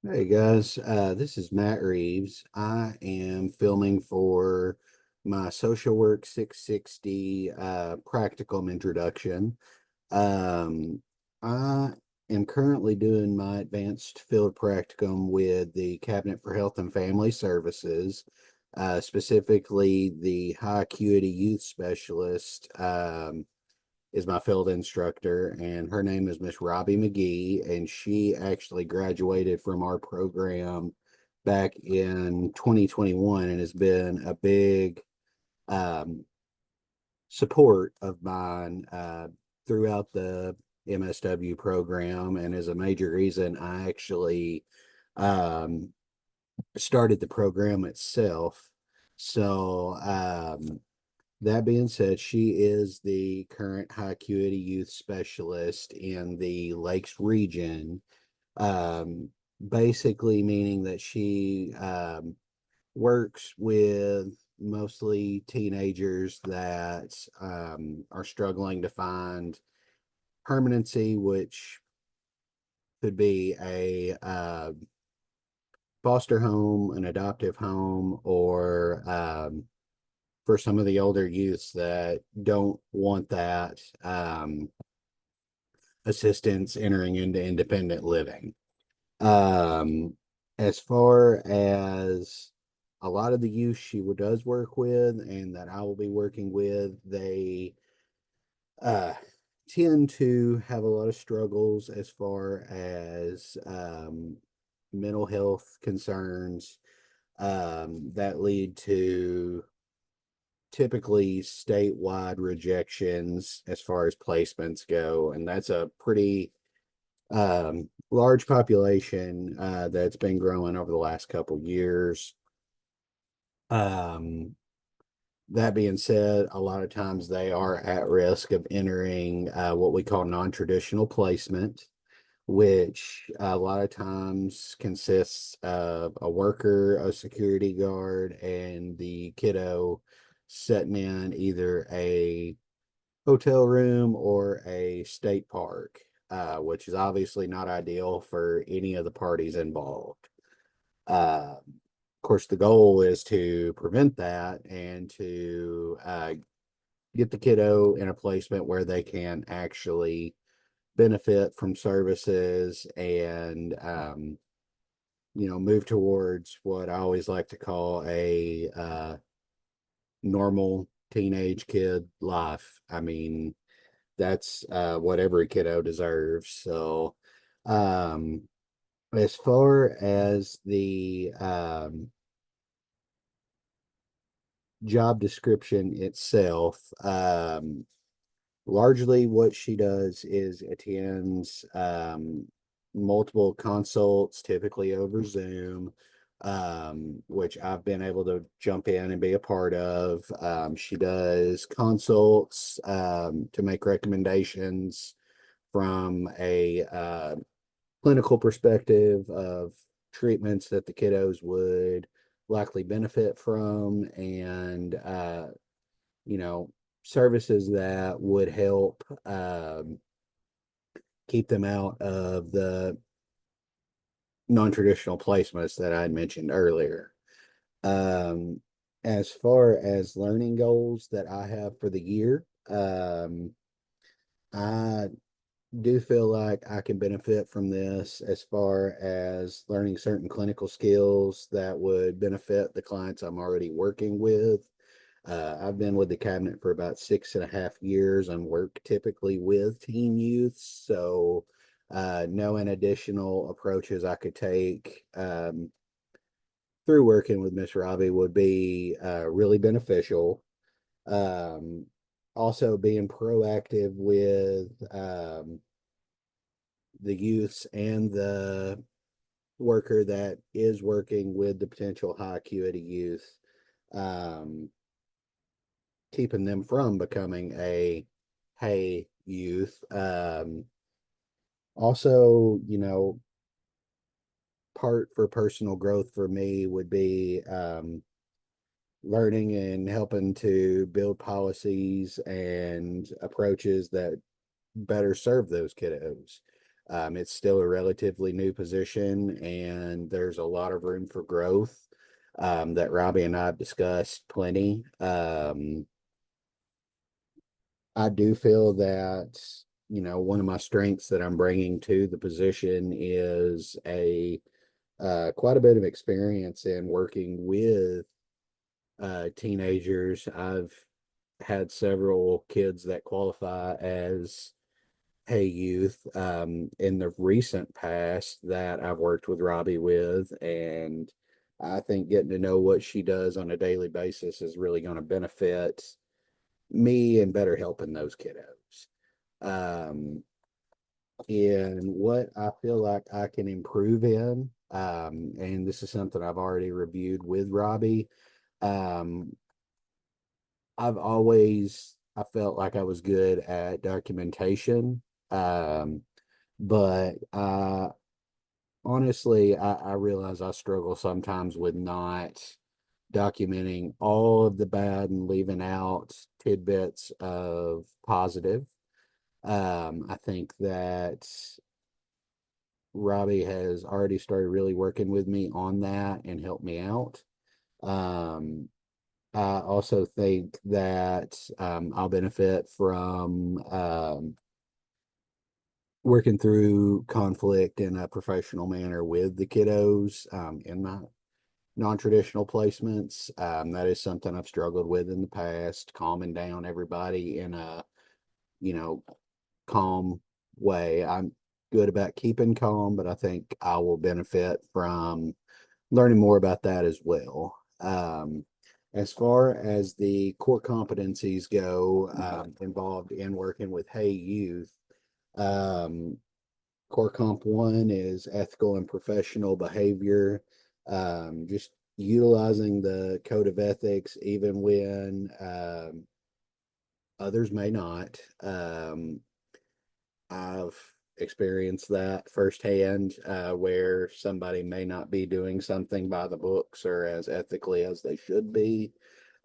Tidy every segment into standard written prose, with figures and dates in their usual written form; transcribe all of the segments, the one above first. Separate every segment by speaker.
Speaker 1: Hey guys, this is Matt Rives. I am filming for my Social Work 660 Practicum introduction. Um, I am currently doing my advanced field practicum with the Cabinet for Health and Family Services, specifically the High Acuity Youth Specialist. Is my field instructor, and her name is Miss Robbie McGee, and she actually graduated from our program back in 2021 and has been a big um, support of mine throughout the MSW program, and is a major reason I actually um, started the program itself. So, that being said, she is the current high acuity youth specialist in the Lakes region, um, basically meaning that she works with mostly teenagers that are struggling to find permanency, which could be a foster home, an adoptive home, or for some of the older youths that don't want that assistance entering into independent living. Um, as far as a lot of the youth she does work with and that I will be working with, they uh, tend to have a lot of struggles as far as mental health concerns that lead to typically statewide rejections as far as placements go. And that's a pretty large population that's been growing over the last couple years. Um, that being said, a lot of times they are at risk of entering what we call non-traditional placement, which a lot of times consists of a worker, a security guard, and the kiddo setting in either a hotel room or a state park, which is obviously not ideal for any of the parties involved. Of course, the goal is to prevent that and to get the kiddo in a placement where they can actually benefit from services and move towards what I always like to call a normal teenage kid life. I mean, that's what every kiddo deserves. So, um, as far as the job description itself, largely what she does is attends multiple consults, typically over Zoom, which I've been able to jump in and be a part of. She does consults to make recommendations from a clinical perspective of treatments that the kiddos would likely benefit from, and you know services that would help keep them out of the non-traditional placements that I had mentioned earlier. um, as far as learning goals that I have for the year, I do feel like I can benefit from this as far as learning certain clinical skills that would benefit the clients I'm already working with. I've been with the cabinet for about 6.5 years and work typically with teen youth. So, knowing additional approaches I could take through working with Miss Robbie would be really beneficial. Um, Also, being proactive with the youths and the worker that is working with the potential high acuity youth, um, keeping them from becoming a hey youth. Also, part for personal growth for me would be learning and helping to build policies and approaches that better serve those kiddos. It's still a relatively new position, and there's a lot of room for growth that Robbie and I have discussed plenty. I do feel that, one of my strengths that I'm bringing to the position is a quite a bit of experience in working with teenagers. I've had several kids that qualify as Hey Youth in the recent past that I've worked with Robbie with, and I think getting to know what she does on a daily basis is really going to benefit me and better helping those kiddos. Um, and what I feel like I can improve in, and this is something I've already reviewed with Robbie. Um, I felt like I was good at documentation. Um, but honestly, I realize I struggle sometimes with not documenting all of the bad and leaving out tidbits of positive. I think that Robbie has already started really working with me on that and helped me out. Um, I also think that I'll benefit from working through conflict in a professional manner with the kiddos in my non-traditional placements. That is something I've struggled with in the past, calming down everybody in a, you know, calm way. I'm good about keeping calm, but I think I will benefit from learning more about that as well. As far as the core competencies go, involved in working with Hey Youth, um, core comp one is ethical and professional behavior. Just utilizing the code of ethics, even when others may not. I've experienced that firsthand, where somebody may not be doing something by the books or as ethically as they should be.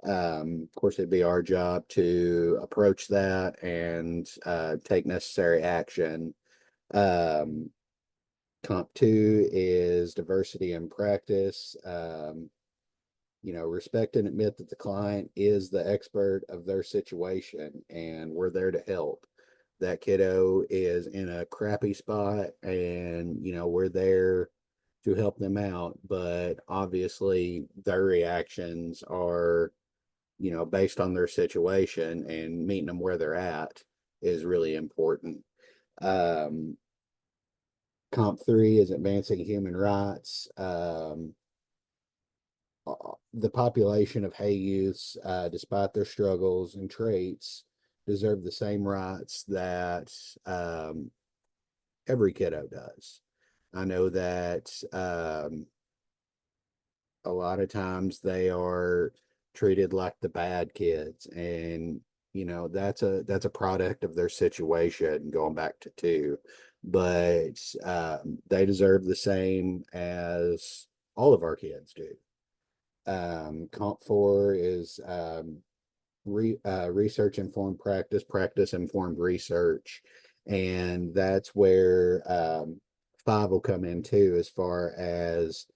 Speaker 1: Of course, it'd be our job to approach that and take necessary action. Um, Comp two is diversity in practice. Respect and admit that the client is the expert of their situation and we're there to help. That kiddo is in a crappy spot and, we're there to help them out. But obviously, their reactions are, based on their situation, and meeting them where they're at is really important. Um, Comp three is advancing human rights. The population of Hay youths, despite their struggles and traits, deserve the same rights that every kiddo does. I know that a lot of times they are treated like the bad kids, and that's a product of their situation going back to two, but they deserve the same as all of our kids do. Comp four is research informed practice, practice informed research, and that's where five will come in too, as far as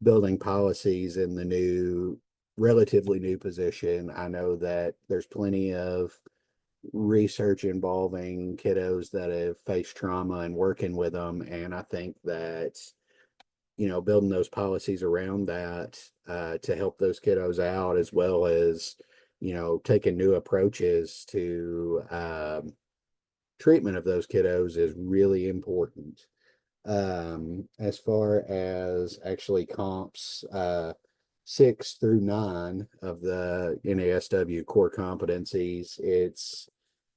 Speaker 1: building policies in the relatively new position. I know that there's plenty of research involving kiddos that have faced trauma and working with them, and I think that building those policies around that to help those kiddos out, as well as, taking new approaches to treatment of those kiddos is really important. As far as actually comps 6 through 9 of the NASW core competencies, it's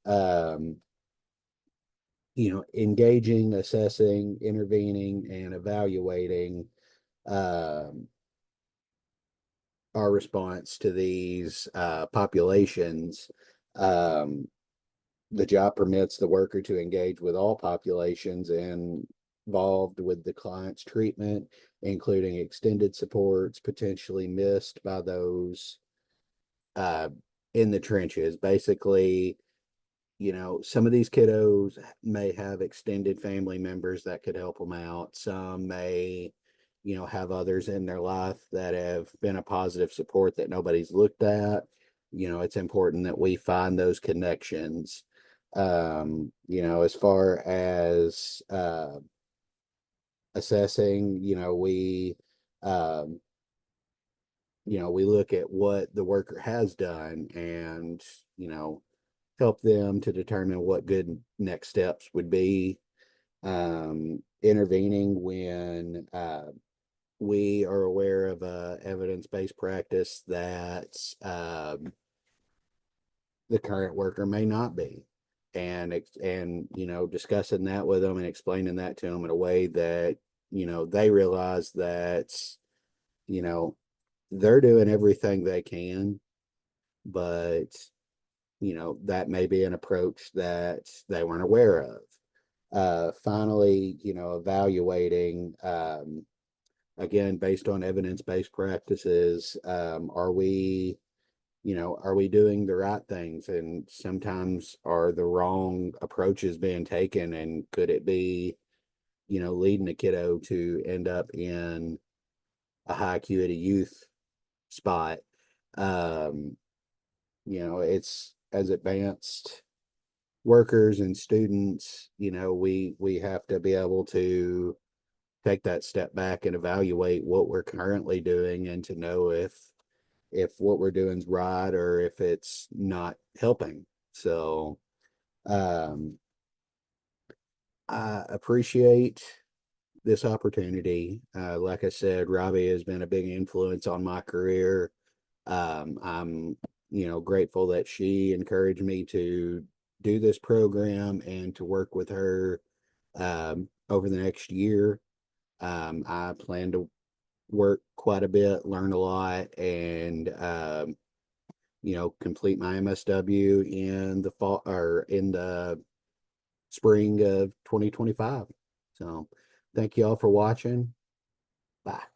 Speaker 1: um, engaging, assessing, intervening, and evaluating um, our response to these populations. Um, the job permits the worker to engage with all populations involved with the client's treatment, including extended supports potentially missed by those uh, in the trenches. Basically, some of these kiddos may have extended family members that could help them out. Some may, have others in their life that have been a positive support that nobody's looked at. It's important that we find those connections. As far as assessing, um, we look at what the worker has done and, help them to determine what good next steps would be. Intervening when we are aware of a evidence-based practice that the current worker may not be, and discussing that with them and explaining that to them in a way that they realize that you know they're doing everything they can, but that may be an approach that they weren't aware of. Finally, evaluating, again, based on evidence-based practices, are we doing the right things? And sometimes are the wrong approaches being taken? And could it be, leading a kiddo to end up in a high acuity youth spot? It's as advanced workers and students, we have to be able to take that step back and evaluate what we're currently doing and to know if what we're doing is right or if it's not helping. So um, I appreciate this opportunity. Like I said, Robbie has been a big influence on my career. I'm, grateful that she encouraged me to do this program and to work with her over the next year. I plan to work quite a bit, learn a lot, and complete my MSW in the fall or in the spring of 2025. So thank you all for watching. Bye.